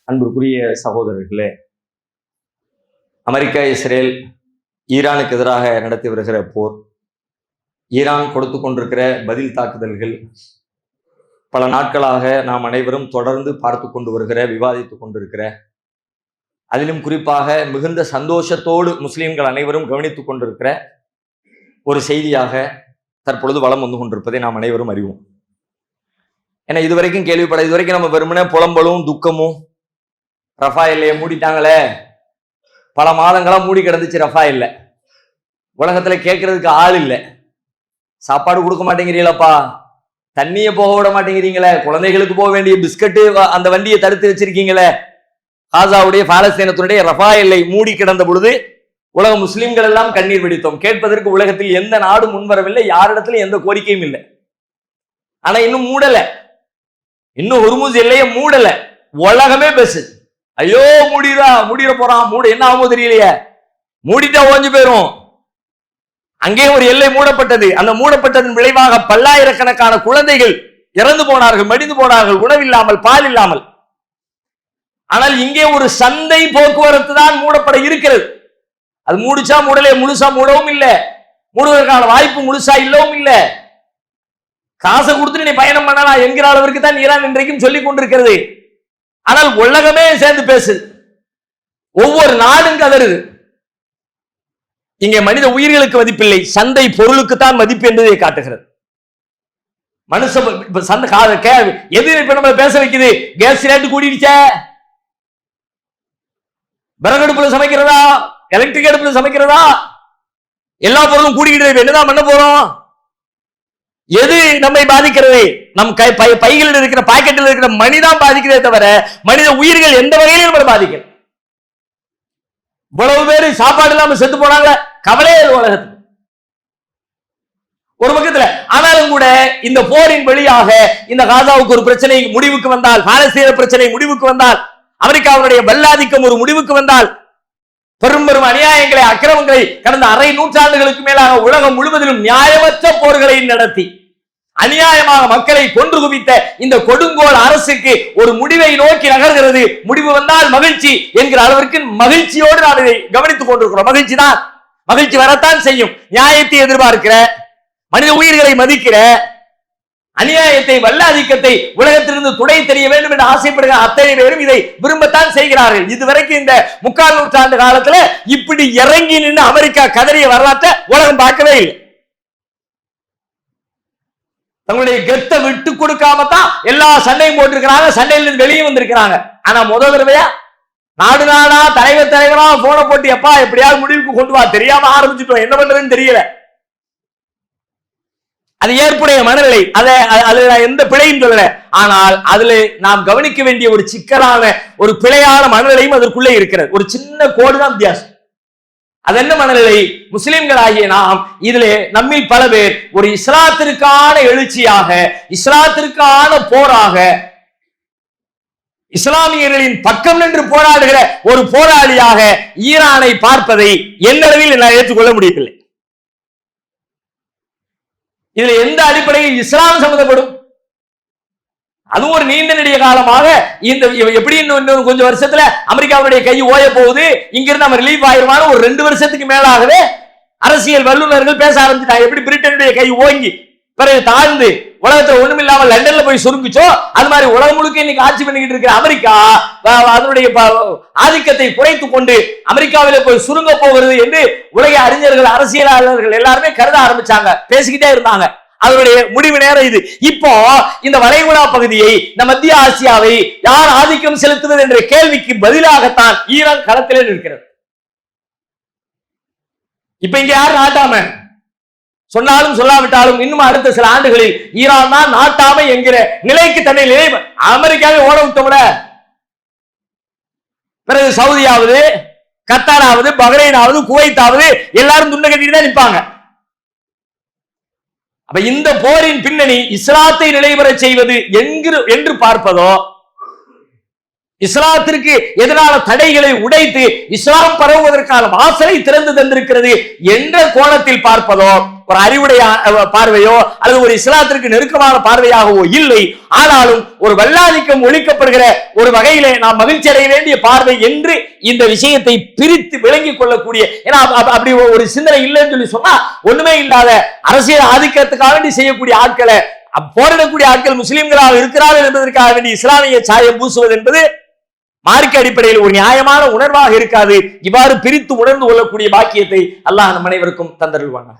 அன்புக்குரிய சகோதரர்களே, America Israel ஈரானுக்கு எதிராக நடத்தி வருகிற போர், ஈரான் கொடுத்து கொண்டிருக்கிற பதில் தாக்குதல்கள் பல நாட்களாக நாம் அனைவரும் தொடர்ந்து பார்த்து கொண்டு வருகிற, விவாதித்துக் கொண்டிருக்கிற, அதிலும் குறிப்பாக மிகுந்த சந்தோஷத்தோடு முஸ்லிம்கள் அனைவரும் கவனித்துக் கொண்டிருக்கிற ஒரு செய்தியாக தற்பொழுது வலம் வந்து கொண்டிருப்பதை நாம் அனைவரும் அறிவோம். ஏன்னா இதுவரைக்கும் இதுவரைக்கும் நம்ம வெறுமனே புலம்பலும் துக்கமும், ரஃபாயல்லையே மூடிட்டாங்களே, பல மாதங்களா மூடி கிடந்துச்சு ரஃபாயல்ல, உலகத்துல கேட்கறதுக்கு ஆள் இல்லை, சாப்பாடு கொடுக்க மாட்டேங்கிறீங்களப்பா, தண்ணியை போக விட மாட்டேங்கிறீங்களே, குழந்தைகளுக்கு போக வேண்டிய பிஸ்கட்டு அந்த வண்டியை தடுத்து வச்சிருக்கீங்களே, காசாவுடைய பாலஸ்தீனத்தினுடைய ரஃபாயல்லை மூடி கிடந்த பொழுது உலக முஸ்லிம்கள் எல்லாம் கண்ணீர் வெடித்தோம். கேட்பதற்கு உலகத்தில் எந்த நாடும் முன்வரவில்லை, யாரிடத்திலும் எந்த கோரிக்கையும் இல்லை. ஆனா இன்னும் மூடல, இன்னும் ஹொர்முஸ் எல்லையை மூடல, உலகமே பேசு, ஐயோ முடிட போறான், என்ன ஆகும் தெரியலையே, மூடிட்டா ஓஞ்சு போயிரும். அங்கே ஒரு எல்லை மூடப்பட்டது, அந்த மூடப்பட்டதன் விளைவாக பல்லாயிரக்கணக்கான குழந்தைகள் இறந்து போனார்கள், மடிந்து போனார்கள், உணவில்லாமல், பால் இல்லாமல். ஆனால் இங்கே ஒரு சந்தை போக்குவரத்து தான் மூடப்பட இருக்கிறது. அது மூடிச்சா மூடலே, முழுசா மூடவும் இல்லை, மூடுவதற்கான வாய்ப்பு முழுசா இல்லவும் இல்லை. காசை கொடுத்து நீ பயணம் பண்ணலாம் என்கிற அளவிற்கு தான் ஈரான் இன்றைக்கும் சொல்லிக் கொண்டிருக்கிறது. ஆனால் உலகமே சேர்ந்து பேசுது, ஒவ்வொரு நாடும் கதறுது. இங்கே மனித உயிர்களுக்கு மதிப்பில்லை, சந்தை பொருளுக்குத்தான் மதிப்பு என்பதை காட்டுகிறது. மனுஷன் எது இப்ப நம்ம பேச வைக்குது, கேஸ் ரேட்டு கூடிடுச்ச, விறகடுப்புல சமைக்கிறதா, எலக்ட்ரிக் அடுப்புல சமைக்கிறதா, எல்லா பொருளும் கூடிக்கிட்டு என்னதான் பண்ண போறோம்? எது நம்மை பாதிக்கிறது? நம் பைகளில் இருக்கிற பாக்கெட்டில் இருக்கிற மணிதான் பாதிக்கிறதே தவிர மனித உயிர்கள் எந்த வகையிலும் நம்ம பாதிக்கிறது. இவ்வளவு பேரு சாப்பாடு இல்லாம செத்து போனாங்க, கவலையே உலகத்துக்கு ஒரு பக்கத்துல. ஆனாலும் கூட இந்த போரின் வழியாக இந்த காசாவுக்கு ஒரு பிரச்சனை முடிவுக்கு வந்தால், பாலஸ்தீன பிரச்சனை முடிவுக்கு வந்தால், அமெரிக்காவுடைய வல்லாதிக்கம் ஒரு முடிவுக்கு வந்தால், பெரும் பெரும் அநியாயங்களை, அக்கிரமங்களை கடந்த அரை நூற்றாண்டுகளுக்கு மேலாக உலகம் முழுவதிலும் நியாயமற்ற போர்களை நடத்தி அநியாயமாக மக்களை கொன்று குவித்த இந்த கொடுங்கோல் அரசுக்கு ஒரு முடிவை நோக்கி நகர்கிறது. முடிவு வந்தால் மகிழ்ச்சி என்கிற அளவிற்கு மகிழ்ச்சியோடு நாம் இதை கவனித்துக் கொண்டிருக்கிறோம். மகிழ்ச்சி வரத்தான் செய்யும். நியாயத்தை எதிர்பார்க்கிற, மனித உயிர்களை மதிக்கிற, அநியாயத்தை, வல்லாதிக்கத்தை உலகத்திலிருந்து துடை தெரிய வேண்டும் என்று ஆசைப்படுகிற அத்தனை பேரும் இதை விரும்பத்தான் செய்கிறார்கள். இதுவரைக்கும் இந்த 3/4 நூற்றாண்டு காலத்துல இப்படி இறங்கி நின்று அமெரிக்கா கதறிய வரலாற்றை உலகம் பார்க்கவே இல்லை. தங்களுடைய கெத்தை விட்டு கொடுக்காம தான் எல்லா சண்டையும் போட்டிருக்கிறாங்க, சண்டையிலிருந்து வெளியே வந்திருக்கிறாங்க. ஆனா முதல் தடவையா நாடு நாடா தலைவரா போன போட்டு எப்பா எப்படியாவது முடிவுக்கு கொண்டு வா, தெரியாம ஆரம்பிச்சுட்டோம், என்ன பண்றதுன்னு தெரியல. அது ஏற்புடைய மனநிலை, அதுல எந்த பிழையும் சொல்லல. ஆனால் அதுல நாம் கவனிக்க வேண்டிய ஒரு சிக்கலான ஒரு பிழையான மனநிலையும் அதற்குள்ளே இருக்கிறது. ஒரு சின்ன கோடு தான் வித்தியாசம். அது என்ன மனநிலை? முஸ்லிம்கள் ஆகிய நாம் இதிலே நம்மில் பல பேர் ஒரு இஸ்லாத்திற்கான எழுச்சியாக, இஸ்லாத்திற்கான போராக, இஸ்லாமியர்களின் பக்கம் நின்று போராடுகிற ஒரு போராளியாக ஈரானை பார்ப்பதை எந்தளவில் என்னால் ஏற்றுக்கொள்ள முடியவில்லை. இதுல எந்த அடிப்படையில் இஸ்லாம் சம்பந்தப்படும்? அதுவும் ஒரு நீண்ட நெடிய காலமாக இந்த எப்படி இன்னும் கொஞ்சம் வருஷத்துல அமெரிக்காவுடைய கை ஓய போகுது, இங்கிருந்து நம்ம ரிலீவ் ஆயிருமான ஒரு 2 வருஷத்துக்கு மேலாகவே அரசியல் வல்லுநர்கள் பேச ஆரம்பிச்சுட்டாங்க. எப்படி பிரிட்டனுடைய கை ஓங்கி பிறகு தாழ்ந்து உலகத்துல ஒண்ணுமில்லாமல் லண்டன்ல போய் சுருங்குச்சோ, அது மாதிரி உலகம் முழுக்க இன்னைக்கு ஆட்சி பண்ணிக்கிட்டு இருக்கிற அமெரிக்கா அதனுடைய ஆதிக்கத்தை குறைத்துக் கொண்டு அமெரிக்காவில போய் சுருங்க போகிறது என்று உலக அறிஞர்கள், அரசியலாளர்கள் எல்லாருமே கருத ஆரம்பிச்சாங்க, பேசிக்கிட்டே இருந்தாங்க. அதனுடைய முடிவு நேரம் இது. இப்போ இந்த வளைகுடா பகுதியை, இந்த மத்திய ஆசியாவை யார் ஆதிக்கம் செலுத்துவது என்ற கேள்விக்கு பதிலாகத்தான் ஈரான் களத்திலே இருக்கிறது. இப்ப இங்க யார் நாட்டாம சொன்னாலும் சொல்லாவிட்டாலும் இன்னும் அடுத்த சில ஆண்டுகளில் ஈரான் தான் நாட்டாமை என்கிற நிலைக்கு தன்னை அமெரிக்காவை ஓட விட்டோம்ல. பிறகு சவுதியாவது, கத்தாராவது, பஹ்ரைனாவது, குவைத்தாவது எல்லாரும் துண்டை கட்டிட்டு தான் நிற்பாங்க. அப்ப இந்த போரின் பின்னணி இஸ்லாத்தை நிலைபெற செய்வது என்று பார்ப்பதோ, இஸ்லாத்திற்கு எதிரான தடைகளை உடைத்து இஸ்லாம் பரவுவதற்கான வாசலை திறந்து தந்திருக்கிறது என்ற கோணத்தில் பார்ப்பதோ ஒரு அறிவுடைய பார்வையோ அல்லது ஒரு இஸ்லாத்திற்கு நெருக்கமான பார்வையாகவோ இல்லை. ஆனாலும் ஒரு வல்லாதிக்கம் ஒழிக்கப்படுகிற ஒரு வகையிலே நாம் மகிழ்ச்சி அடைய வேண்டிய பார்வை என்று இந்த விஷயத்தை பிரித்து விளங்கிக் கொள்ளக்கூடிய, ஏன்னா அப்படி ஒரு சிந்தனை இல்லைன்னு சொல்லி சொன்னா ஒண்ணுமே இல்லாத அரசியல் ஆதிக்கத்துக்காக வேண்டி செய்யக்கூடிய ஆட்களை, போரிடக்கூடிய ஆட்கள் முஸ்லிம்களாக இருக்கிறார்கள் என்பதற்காக வேண்டி இஸ்லாமிய சாயம் பூசுவது என்பது மார்க்க அடிப்படையில் ஒரு நியாயமான உணர்வாக இருக்காது. இவ்வாறு பிரித்து உணர்ந்து கொள்ளக்கூடிய பாக்கியத்தை அல்லாஹ் நம் அனைவருக்கும் தந்தருள்வானாக.